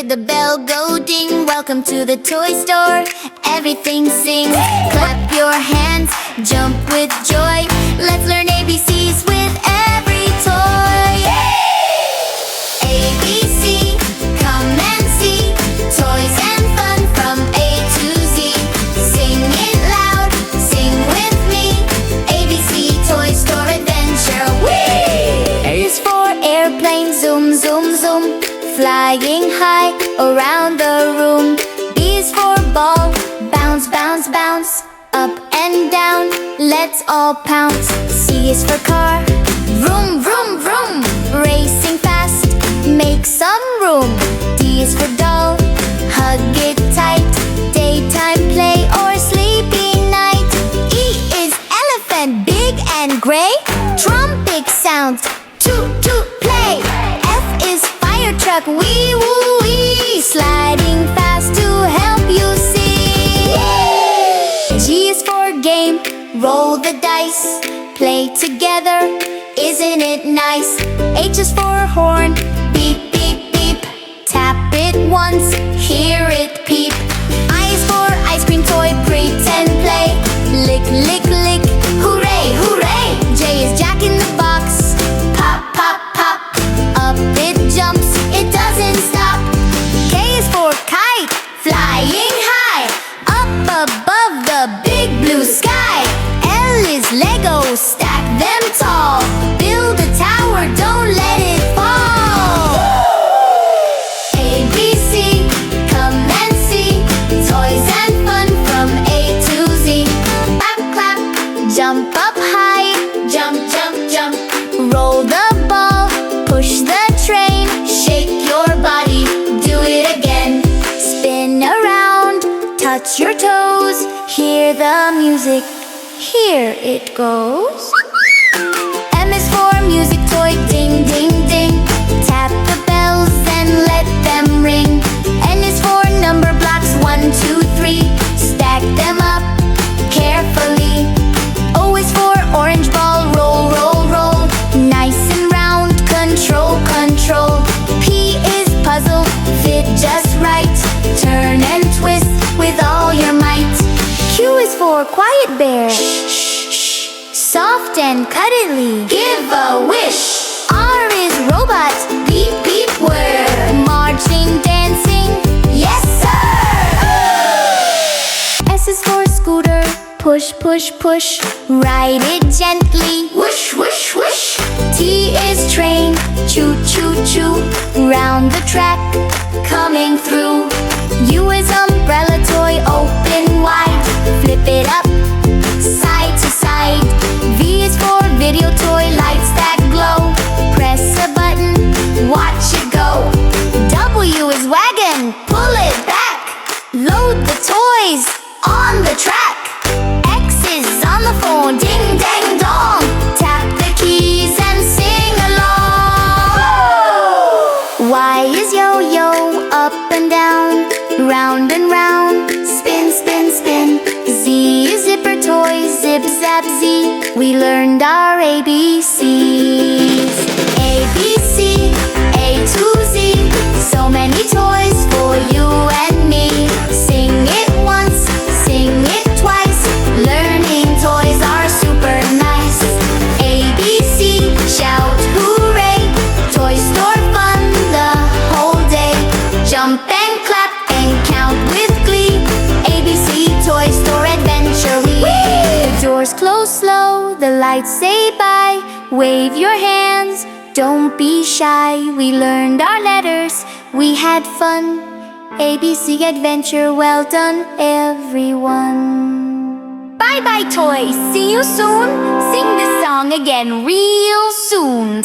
the bell go ding. Welcome to the toy store, everything sings. Clap your hands, jump with joy. Let's learn ABCs with every toy. ABC, come and see. Toys and fun from A to Z. Sing it loud, sing with me. ABC Toy Store Adventure, whee! A is for airplane, zoom, zoom, zoom. Flying high around the room. B is for ball, bounce, bounce, bounce. Up and down, let's all pounce. C is for car, vroom, vroom, vroom. Racing fast, make some room. D is for doll, hug it tight. Daytime play or sleepy night. E is elephant, big and gray. Trumpet sounds, toot, toot, play. F is fire truck, wee, woo, wee. Sliding fast to help you see. G is for game, roll the dice. Play together, isn't it nice? H is for horn, beep, beep, beep. Tap it once, hear it peep. I is for ice cream toy, pretend play. Lick, lick, lick, hooray, hooray. J is Jack in the Box, pop, pop, pop. Up it jumps, it doesn't stop. K is for kite, flying high. Up above the big blue sky. L is Lego, stack them tall. Build a tower, don't let it fall. ABC, come and see. Toys and fun from A to Z. Clap, clap, jump up high. Jump, jump, jump. Roll the ball, push the train. Shake your body, do it again. Spin around, touch your toes. Hear the music, here it goes. M is for music toy, ding, ding, ding. Tap the bells and let them ring. N is for number blocks, 1, 2, 3. Stack them up carefully. O is for orange ball, roll, roll, roll. Nice and round, control, control. P is puzzle, fit just right. Turn and twist with all your might. Q is for quiet bear, soft and cuddly, give a wish. R is robot, beep, beep, whir. Marching, dancing, yes sir. S is for scooter, push, push, push. Ride it gently, whoosh, whoosh, whoosh. T is train, choo, choo, choo. Round the track, coming through. U is umbrella toy, open wide. Flip it up, side to side. V is for video toy, lights that glow. Press a button, watch it go. W is wagon, pull it back. Load the toys on the track. X is on the phone, ding, dang, dong. Tap the keys and sing along. Y is yo-yo, up and down. Round and round, spin, spin, spin. Z is zipper toy, zip, zap, Z. We learned our ABCs. ABC, A to Z. So many toys for you and me. Sing it once, sing it twice. Learning toys are super nice. ABC, shout hooray. Toy store fun the whole day. Jump and clap and count with glee. ABC Toy Store Adventure, the doors close slow, the lights say bye. Wave your hands, don't be shy. We learned our letters, we had fun. ABC Adventure, well done everyone. Bye bye toys, see you soon. Sing this song again real soon.